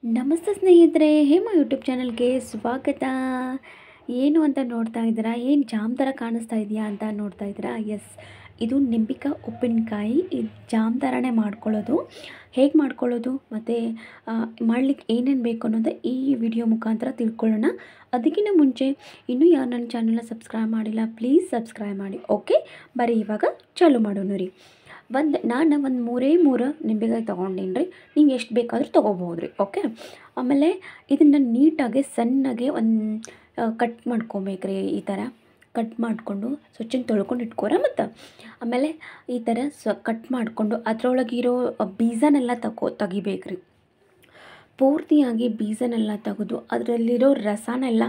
ನಮಸ್ತೆ ಸ್ನೇಹಿತರೆ, ಹೇಮ ಯೂಟ್ಯೂಬ್ ಚಾನಲ್ಗೆ ಸ್ವಾಗತ. ಏನು ಅಂತ ನೋಡ್ತಾ ಇದ್ದೀರಾ? ಏನು ಜಾಮ್ ಥರ ಕಾಣಿಸ್ತಾ ಇದೆಯಾ ಅಂತ ನೋಡ್ತಾ ಇದ್ದೀರಾ? ಎಸ್, ಇದು ನಿಂಬಿಕಾಯಿ ಉಪ್ಪಿನಕಾಯಿ. ಇದು ಜಾಮ್ ಥರನೇ ಮಾಡ್ಕೊಳ್ಳೋದು. ಹೇಗೆ ಮಾಡ್ಕೊಳ್ಳೋದು ಮತ್ತು ಮಾಡಲಿಕ್ಕೆ ಏನೇನು ಬೇಕು ಅನ್ನೋದು ಈ ವಿಡಿಯೋ ಮುಖಾಂತರ ತಿಳ್ಕೊಳ್ಳೋಣ. ಅದಕ್ಕಿಂತ ಮುಂಚೆ ಇನ್ನೂ ಯಾರು ನನ್ನ ಚಾನಲ್ನ ಸಬ್ಸ್ಕ್ರೈಬ್ ಮಾಡಿಲ್ಲ, ಪ್ಲೀಸ್ ಸಬ್ಸ್ಕ್ರೈಬ್ ಮಾಡಿ. ಓಕೆ, ಬರೀ ಇವಾಗ ಚಾಲೂ ಮಾಡೋಣ ರೀ. ನಾನು ಒಂದು ಮೂರು ನಿಂಬೆಕಾಯಿ ತೊಗೊಂಡೀನಿ ರೀ. ನೀವು ಎಷ್ಟು ಬೇಕಾದರೂ ತೊಗೋಬೋದು ರೀ. ಓಕೆ, ಆಮೇಲೆ ಇದನ್ನು ನೀಟಾಗಿ ಸಣ್ಣಗೆ ಕಟ್ ಮಾಡ್ಕೊಬೇಕು ರೀ. ಈ ಥರ ಕಟ್ ಮಾಡಿಕೊಂಡು ಸ್ವಚ್ಛ ತೊಳ್ಕೊಂಡು ಇಟ್ಕೋರ. ಮತ್ತು ಆಮೇಲೆ ಈ ಥರ ಕಟ್ ಮಾಡಿಕೊಂಡು ಅದರೊಳಗಿರೋ ಬೀಜನೆಲ್ಲ ತೆಗಿಬೇಕು ರೀ. ಪೂರ್ತಿಯಾಗಿ ಬೀಜನೆಲ್ಲ ತೆಗೆದು ಅದರಲ್ಲಿರೋ ರಸನೆಲ್ಲ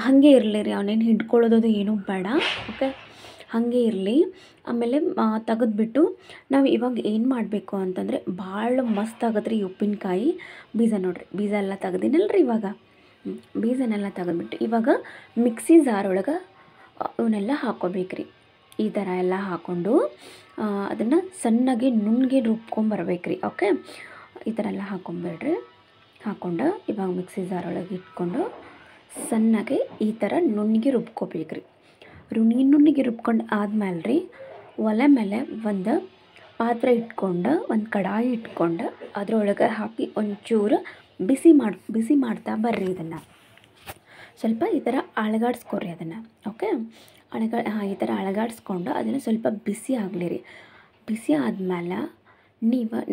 ಹಾಗೆ ಇರಲಿ ರೀ. ಅವನೇನು ಹಿಡ್ಕೊಳ್ಳೋದು ಏನೂ ಬೇಡ. ಓಕೆ, ಹಾಗೆ ಇರಲಿ. ಆಮೇಲೆ ತೆಗೆದ್ಬಿಟ್ಟು ನಾವು ಇವಾಗ ಏನು ಮಾಡಬೇಕು ಅಂತಂದರೆ ಭಾಳ ಮಸ್ತ್ ಆಗತ್ತೆ ರೀ ಉಪ್ಪಿನಕಾಯಿ. ಬೀಜ ನೋಡಿರಿ, ಬೀಜ ಎಲ್ಲ ತೆಗ್ದಿನಲ್ರಿ. ಇವಾಗ ಬೀಜನೆಲ್ಲ ತೆಗೆದ್ಬಿಟ್ಟು ಇವಾಗ ಮಿಕ್ಸಿ ಜಾರೊಳಗೆ ಇವನ್ನೆಲ್ಲ ಹಾಕ್ಕೋಬೇಕ್ರಿ. ಈ ಥರ ಎಲ್ಲ ಹಾಕ್ಕೊಂಡು ಅದನ್ನು ಸಣ್ಣಗೆ ನುಣ್ಣಗೆ ರುಬ್ಕೊಂಬರ್ಬೇಕು ರೀ. ಓಕೆ, ಈ ಥರ ಎಲ್ಲ ಹಾಕ್ಕೊಂಬೇಡ್ರಿ. ಹಾಕ್ಕೊಂಡು ಇವಾಗ ಮಿಕ್ಸಿ ಜಾರೊಳಗೆ ಇಟ್ಕೊಂಡು ಸಣ್ಣಗೆ ಈ ಥರ ನುಣ್ಣಗೆ ರುಬ್ಕೋಬೇಕ್ರಿ. ನುಣ್ಣಗೆ ರುಬ್ಕೊಂಡು ಆದ್ಮೇಲೆ ರೀ, ಒಲೆ ಮೇಲೆ ಒಂದು ಪಾತ್ರೆ ಇಟ್ಕೊಂಡು ಒಂದು ಕಡಾಯಿ ಇಟ್ಕೊಂಡು ಅದರೊಳಗೆ ಹಾಕಿ ಒಂಚೂರು ಬಿಸಿ ಮಾಡ್ತಾ ಬರ್ರಿ. ಇದನ್ನು ಸ್ವಲ್ಪ ಈ ಥರ ಅಳಗಾಡಿಸ್ಕೊರಿ ಅದನ್ನು. ಓಕೆ, ಈ ಥರ ಅಳಗಾಡಿಸ್ಕೊಂಡು ಅದನ್ನು ಸ್ವಲ್ಪ ಬಿಸಿ ಆಗಲಿ ರೀ. ಬಿಸಿ ಆದಮೇಲೆ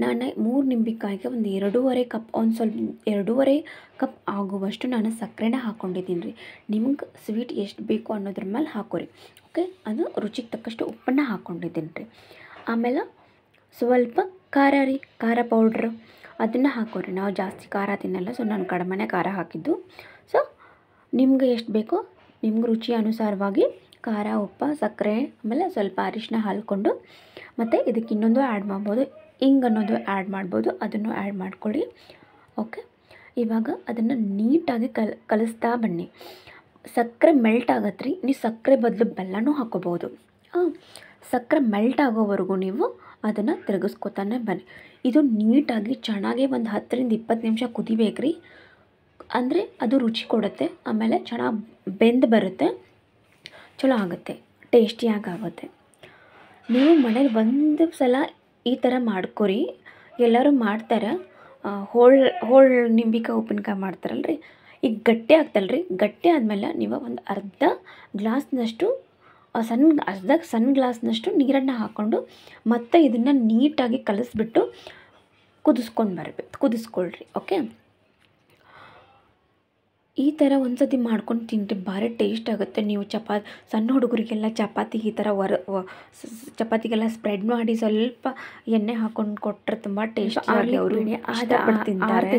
ನಾನು 3 ನಿಂಬೆಕಾಯಿಗೆ ಒಂದು 2.5 ಕಪ್, ಸ್ವಲ್ಪ 2.5 ಕಪ್ ಆಗುವಷ್ಟು ನಾನು ಸಕ್ಕರೆನ ಹಾಕ್ಕೊಂಡಿದ್ದೀನಿ ರೀ. ನಿಮ್ಗೆ ಸ್ವೀಟ್ ಎಷ್ಟು ಬೇಕು ಅನ್ನೋದ್ರ ಮೇಲೆ ಹಾಕೋರಿ. ಓಕೆ, ಅದು ರುಚಿಗೆ ತಕ್ಕಷ್ಟು ಉಪ್ಪನ್ನು ಹಾಕ್ಕೊಂಡಿದ್ದೀನಿ ರೀ. ಆಮೇಲೆ ಸ್ವಲ್ಪ ಖಾರ ರೀ, ಖಾರ ಪೌಡ್ರು ಅದನ್ನು ಹಾಕೋರಿ. ನಾವು ಜಾಸ್ತಿ ಖಾರ ತಿನ್ನಲ್ಲ, ಸೊ ನಾನು ಕಡಿಮೆನೇ ಖಾರ ಹಾಕಿದ್ದು. ಸೊ ನಿಮ್ಗೆ ಎಷ್ಟು ಬೇಕೋ ನಿಮ್ಗೆ ರುಚಿ ಅನುಸಾರವಾಗಿ ಖಾರ, ಉಪ್ಪು, ಸಕ್ಕರೆ, ಆಮೇಲೆ ಸ್ವಲ್ಪ ಅರಿಶಿನ ಹಾಕ್ಕೊಂಡು, ಮತ್ತು ಇದಕ್ಕೆ ಇನ್ನೊಂದು ಆ್ಯಡ್ ಮಾಡ್ಬೋದು, ಹಿಂಗೆ ಅನ್ನೋದು ಆ್ಯಡ್ ಮಾಡ್ಬೋದು, ಅದನ್ನು ಆ್ಯಡ್ ಮಾಡ್ಕೊಳ್ಳಿ. ಓಕೆ, ಇವಾಗ ಅದನ್ನು ನೀಟಾಗಿ ಕಲಿಸ್ತಾ ಬನ್ನಿ. ಸಕ್ಕರೆ ಮೆಲ್ಟ್ ಆಗತ್ತೆ ರೀ. ನೀವು ಸಕ್ಕರೆ ಬದಲು ಬೆಲ್ಲನೂ ಹಾಕ್ಕೋಬೋದು. ಸಕ್ಕರೆ ಮೆಲ್ಟ್ ಆಗೋವರೆಗೂ ನೀವು ಅದನ್ನು ತಿರುಗಿಸ್ಕೊತಾನೆ ಬನ್ನಿ. ಇದು ನೀಟಾಗಿ ಚೆನ್ನಾಗಿ ಒಂದು 10ರಿಂದ 20 ನಿಮಿಷ ಕುದಿಬೇಕು ರೀ. ಅಂದರೆ ಅದು ರುಚಿ ಕೊಡುತ್ತೆ. ಆಮೇಲೆ ಚೆನ್ನಾಗಿ ಬೆಂದು ಬರುತ್ತೆ, ಚಲೋ ಆಗುತ್ತೆ, ಟೇಸ್ಟಿಯಾಗಿ ಆಗುತ್ತೆ. ನೀವು ಮನೇಲಿ ಒಂದು ಸಲ ಈ ಥರ ಮಾಡ್ಕೊರಿ. ಎಲ್ಲರೂ ಮಾಡ್ತಾರೆ. ಹೋಳು ನಿಂಬೆಕಾಯಿ ಉಪ್ಪಿನಕಾಯಿ ಮಾಡ್ತಾರಲ್ರಿ. ಈಗ ಗಟ್ಟಿ ಆಗ್ತಲ್ರಿ. ಗಟ್ಟಿ ಆದಮೇಲೆ ನೀವು ಒಂದು ಅರ್ಧ ಗ್ಲಾಸ್ನಷ್ಟು ಸಣ್ಣ ಗ್ಲಾಸ್ನಷ್ಟು ನೀರನ್ನು ಹಾಕ್ಕೊಂಡು ಮತ್ತೆ ಇದನ್ನು ನೀಟಾಗಿ ಕಲಿಸ್ಬಿಟ್ಟು ಕುದಿಸ್ಕೊಳ್ರಿ. ಓಕೆ, ಈ ಥರ ಒಂದು ಸತಿ ಮಾಡ್ಕೊಂಡು ತಿಂದರೆ ಭಾರಿ ಟೇಸ್ಟ್ ಆಗುತ್ತೆ. ನೀವು ಸಣ್ಣ ಹುಡುಗರಿಗೆಲ್ಲ ಚಪಾತಿ ಈ ಥರ ಚಪಾತಿಗೆಲ್ಲ ಸ್ಪ್ರೆಡ್ ಮಾಡಿ ಸ್ವಲ್ಪ ಎಣ್ಣೆ ಹಾಕೊಂಡು ಕೊಟ್ಟರೆ ತುಂಬ ಟೇಸ್ಟ್ ಆಗಿ ಅವರು ತಿಂತಾರೆ.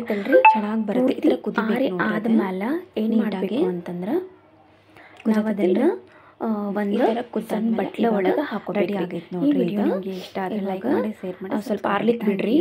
ಚೆನ್ನಾಗಿ ಬರುತ್ತೆ. ಈ ಥರ ಕುದಿಬೇಕು. ಆದಮೇಲೆ ಏನು ಮಾಡಬೇಕು ಅಂತಂದ್ರೆ ನಾವು ಅದನ್ನು ಒಂದು ಸಣ್ಣ ಬಟ್ಲೆ ಒಳಗೆ ಹಾಕೋ ರೆಡಿ ಆಗೈತೆ ನೋಡಿರಿ. ಇಷ್ಟ ಆದರೆ ಲೈಕ್ ಮಾಡಿ, ಶೇರ್ ಮಾಡಿ, ಸ್ವಲ್ಪ ಆರ್ಲಿಕ್ಕೆ ಬಿಡ್ರಿ.